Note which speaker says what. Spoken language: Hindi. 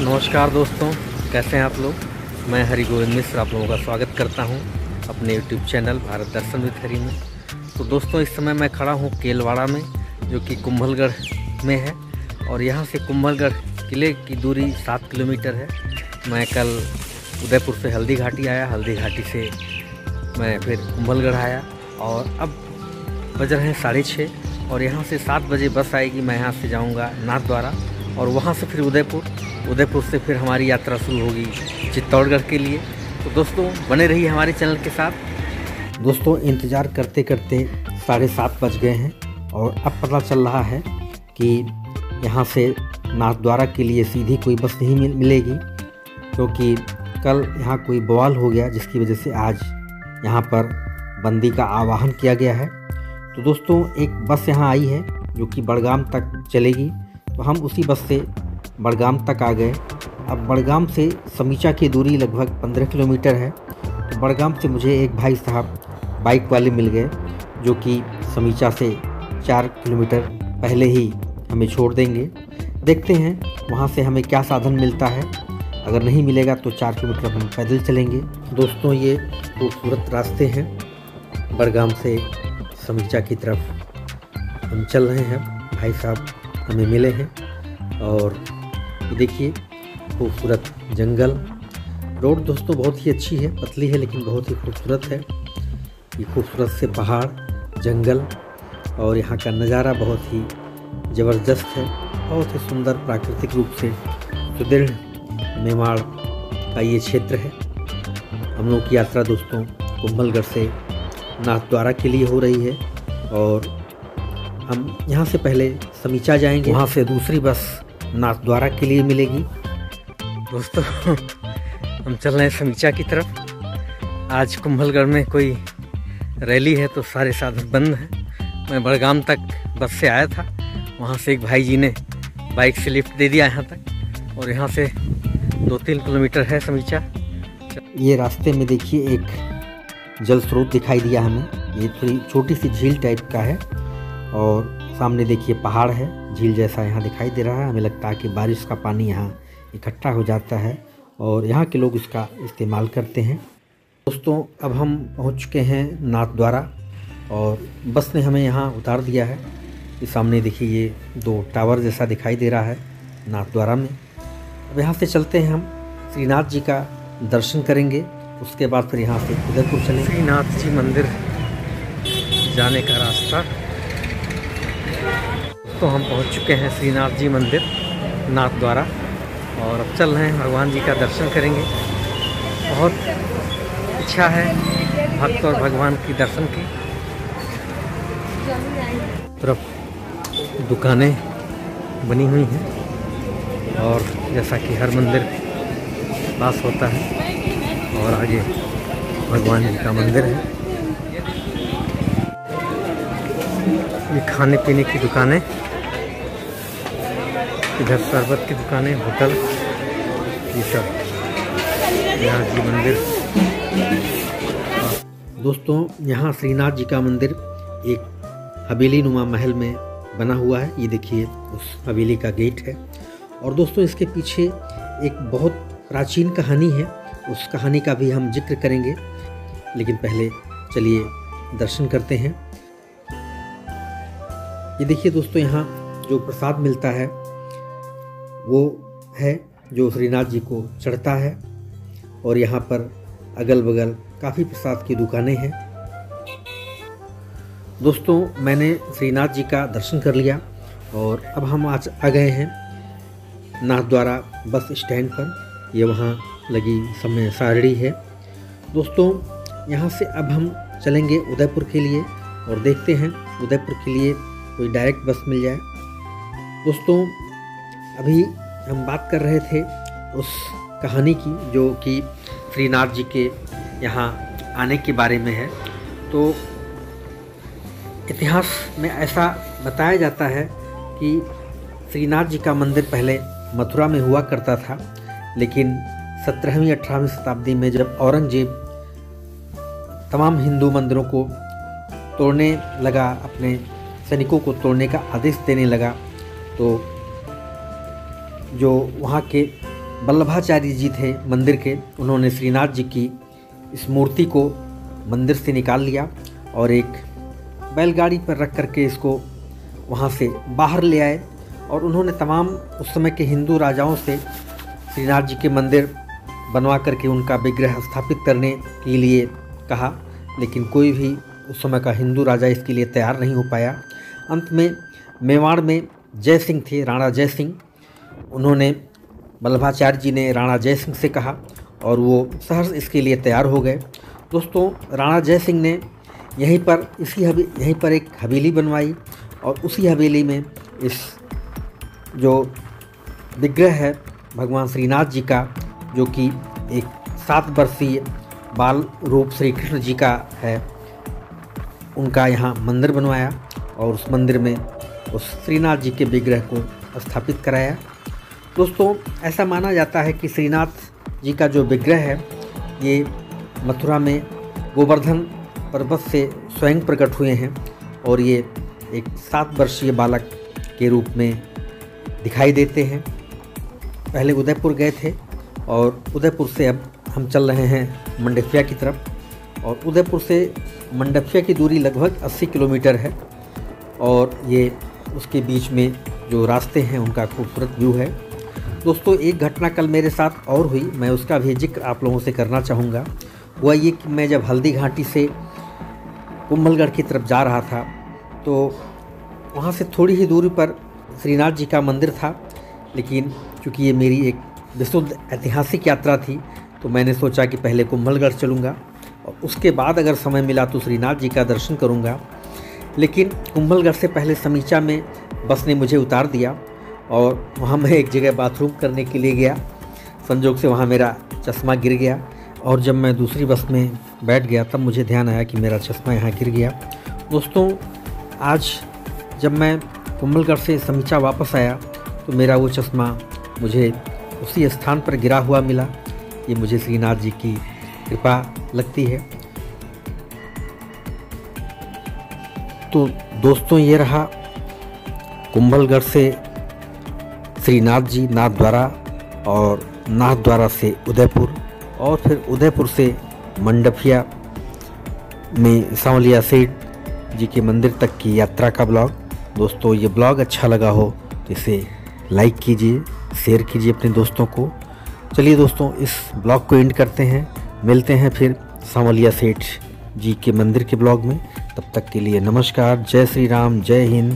Speaker 1: नमस्कार दोस्तों, कैसे हैं आप लोग। मैं हरि गोविंद मिश्र आप लोगों का स्वागत करता हूं अपने YouTube channel Bharat Darshan with Hari में। तो दोस्तों, इस समय मैं खड़ा हूं केलवाड़ा में, जो कि कुंभलगढ़ में है। और यहां से कुंभलगढ़ किले की दूरी 7 किलोमीटर है। मैं कल उदयपुर से हल्दी घाटी आया, हल्दी घाटी से मैं फिर कुंभलगढ़ आया और अब बज रहे हैं 6:30 और यहाँ से 7 बजे बस आएगी। मैं यहाँ से जाऊँगा नाथद्वारा और वहाँ से फिर उदयपुर से फिर हमारी यात्रा शुरू होगी चित्तौड़गढ़ के लिए। तो दोस्तों, बने रहिए हमारे चैनल के साथ। दोस्तों, इंतज़ार करते करते 7:30 बज गए हैं और अब पता चल रहा है कि यहाँ से नाथद्वारा के लिए सीधी कोई बस नहीं मिलेगी, क्योंकि कल यहाँ कोई बवाल हो गया, जिसकी वजह से आज यहाँ पर बंदी का आह्वान किया गया है। तो दोस्तों, एक बस यहाँ आई है जो कि बड़गाम तक चलेगी, तो हम उसी बस से बड़गाम तक आ गए। अब बड़गाम से समीचा की दूरी लगभग 15 किलोमीटर है। तो बड़गाम से मुझे एक भाई साहब बाइक वाले मिल गए, जो कि समीचा से 4 किलोमीटर पहले ही हमें छोड़ देंगे। देखते हैं वहाँ से हमें क्या साधन मिलता है। अगर नहीं मिलेगा तो 4 किलोमीटर हम पैदल चलेंगे। दोस्तों, ये खूबसूरत रास्ते हैं। बड़गाम से समीचा की तरफ हम चल रहे हैं। भाई साहब हमें मिले हैं और ये देखिए खूबसूरत जंगल। रोड दोस्तों बहुत ही अच्छी है, पतली है लेकिन बहुत ही खूबसूरत है। ये खूबसूरत से पहाड़, जंगल और यहाँ का नज़ारा बहुत ही ज़बरदस्त है। बहुत ही सुंदर प्राकृतिक रूप से सुदृढ़ मेवाड़ का ये क्षेत्र है। हम लोग की यात्रा दोस्तों कुंभलगढ़ से नाथद्वारा के लिए हो रही है और हम यहाँ से पहले समीचा जाएंगे, वहाँ से दूसरी बस नाथद्वारा के लिए मिलेगी। दोस्तों, हम चल रहे हैं समीचा की तरफ। आज कुंभलगढ़ में कोई रैली है तो सारे साधन बंद हैं। मैं बड़गाम तक बस से आया था, वहाँ से एक भाई जी ने बाइक से लिफ्ट दे दिया यहाँ तक और यहाँ से 2-3 किलोमीटर है समीचा। ये रास्ते में देखिए एक जल स्रोत दिखाई दिया हमें। ये थोड़ी छोटी सी झील टाइप का है और सामने देखिए पहाड़ है, झील जैसा यहाँ दिखाई दे रहा है। हमें लगता है कि बारिश का पानी यहाँ इकट्ठा हो जाता है और यहाँ के लोग इसका इस्तेमाल करते हैं। दोस्तों, अब हम पहुँच चुके हैं नाथद्वारा और बस ने हमें यहाँ उतार दिया है। ये सामने देखिए ये 2 टावर जैसा दिखाई दे रहा है नाथद्वारा में। अब यहाँ से चलते हैं, हम श्रीनाथ जी का दर्शन करेंगे। उसके बाद फिर यहाँ से उदयपुर चलेंगे। श्रीनाथ जी मंदिर जाने का रास्ता। तो हम पहुँच चुके हैं श्रीनाथ जी मंदिर नाथद्वारा और अब चल रहे हैं भगवान जी का दर्शन करेंगे। बहुत इच्छा है भक्त और भगवान की दर्शन की। तरफ दुकानें बनी हुई हैं और जैसा कि हर मंदिर पास होता है और आगे भगवान जी का मंदिर है। ये खाने पीने की दुकानें, इधर शरबत की दुकानें, होटल, ये सब श्रीनाथ जी मंदिर। दोस्तों, यहाँ श्रीनाथ जी का मंदिर एक हवेली नुमा महल में बना हुआ है। ये देखिए उस हवेली का गेट है और दोस्तों इसके पीछे एक बहुत प्राचीन कहानी है। उस कहानी का भी हम जिक्र करेंगे, लेकिन पहले चलिए दर्शन करते हैं। ये देखिए दोस्तों, यहाँ जो प्रसाद मिलता है वो है जो श्रीनाथ जी को चढ़ता है और यहाँ पर अगल बगल काफ़ी प्रसाद की दुकानें हैं। दोस्तों, मैंने श्रीनाथ जी का दर्शन कर लिया और अब हम आज आ गए हैं नाथद्वारा बस स्टैंड पर। ये वहाँ लगी समय सारणी है। दोस्तों, यहाँ से अब हम चलेंगे उदयपुर के लिए और देखते हैं उदयपुर के लिए कोई डायरेक्ट बस मिल जाए। दोस्तों, अभी हम बात कर रहे थे उस कहानी की जो कि श्रीनाथ जी के यहाँ आने के बारे में है। तो इतिहास में ऐसा बताया जाता है कि श्रीनाथ जी का मंदिर पहले मथुरा में हुआ करता था, लेकिन 17वीं 18वीं शताब्दी में जब औरंगजेब तमाम हिंदू मंदिरों को तोड़ने लगा, अपने सैनिकों को तोड़ने का आदेश देने लगा, तो जो वहाँ के वल्लभाचार्य जी थे मंदिर के, उन्होंने श्रीनाथ जी की इस मूर्ति को मंदिर से निकाल लिया और एक बैलगाड़ी पर रख करके इसको वहाँ से बाहर ले आए। और उन्होंने तमाम उस समय के हिंदू राजाओं से श्रीनाथ जी के मंदिर बनवा करके उनका विग्रह स्थापित करने के लिए कहा, लेकिन कोई भी उस समय का हिंदू राजा इसके लिए तैयार नहीं हो पाया। अंत में मेवाड़ में जय सिंह थे, राणा जय सिंह, उन्होंने वल्लभाचार्य जी ने राणा जय सिंह से कहा और वो सहर्ष इसके लिए तैयार हो गए। दोस्तों, राणा जय सिंह ने यहीं पर एक हवेली बनवाई और उसी हवेली में इस जो विग्रह है भगवान श्रीनाथ जी का, जो कि एक 7 वर्षीय बाल रूप श्री कृष्ण जी का है, उनका यहाँ मंदिर बनवाया और उस मंदिर में उस श्रीनाथ जी के विग्रह को स्थापित कराया। दोस्तों, ऐसा माना जाता है कि श्रीनाथ जी का जो विग्रह है ये मथुरा में गोवर्धन पर्वत से स्वयं प्रकट हुए हैं और ये एक 7 वर्षीय बालक के रूप में दिखाई देते हैं। पहले उदयपुर गए थे और उदयपुर से अब हम चल रहे हैं मंडफिया की तरफ और उदयपुर से मंडफिया की दूरी लगभग 80 किलोमीटर है और ये उसके बीच में जो रास्ते हैं उनका खूबसूरत व्यू है। दोस्तों, एक घटना कल मेरे साथ और हुई, मैं उसका भी जिक्र आप लोगों से करना चाहूँगा। हुआ ये कि मैं जब हल्दी घाटी से कुंभलगढ़ की तरफ जा रहा था तो वहाँ से थोड़ी ही दूरी पर श्रीनाथ जी का मंदिर था, लेकिन चूँकि ये मेरी एक विशुद्ध ऐतिहासिक यात्रा थी तो मैंने सोचा कि पहले कुंभलगढ़ चलूँगा और उसके बाद अगर समय मिला तो श्रीनाथ जी का दर्शन करूँगा। लेकिन कुंभलगढ़ से पहले समीचा में बस ने मुझे उतार दिया और वहाँ मैं एक जगह बाथरूम करने के लिए गया। संजोग से वहाँ मेरा चश्मा गिर गया और जब मैं दूसरी बस में बैठ गया तब मुझे ध्यान आया कि मेरा चश्मा यहाँ गिर गया। दोस्तों, आज जब मैं कुंभलगढ़ से समीचा वापस आया तो मेरा वो चश्मा मुझे उसी स्थान पर गिरा हुआ मिला। ये मुझे श्रीनाथ जी की कृपा लगती है। तो दोस्तों, ये रहा कुंभलगढ़ से श्रीनाथ जी नाथद्वारा और नाथद्वारा से उदयपुर और फिर उदयपुर से मंडफिया में सांवलिया सेठ जी के मंदिर तक की यात्रा का ब्लॉग। दोस्तों, ये ब्लॉग अच्छा लगा हो तो इसे लाइक कीजिए, शेयर कीजिए अपने दोस्तों को। चलिए दोस्तों, इस ब्लॉग को एंड करते हैं, मिलते हैं फिर सांवलिया सेठ जी के मंदिर के ब्लॉग में। तब तक के लिए नमस्कार, जय श्री राम, जय हिंद।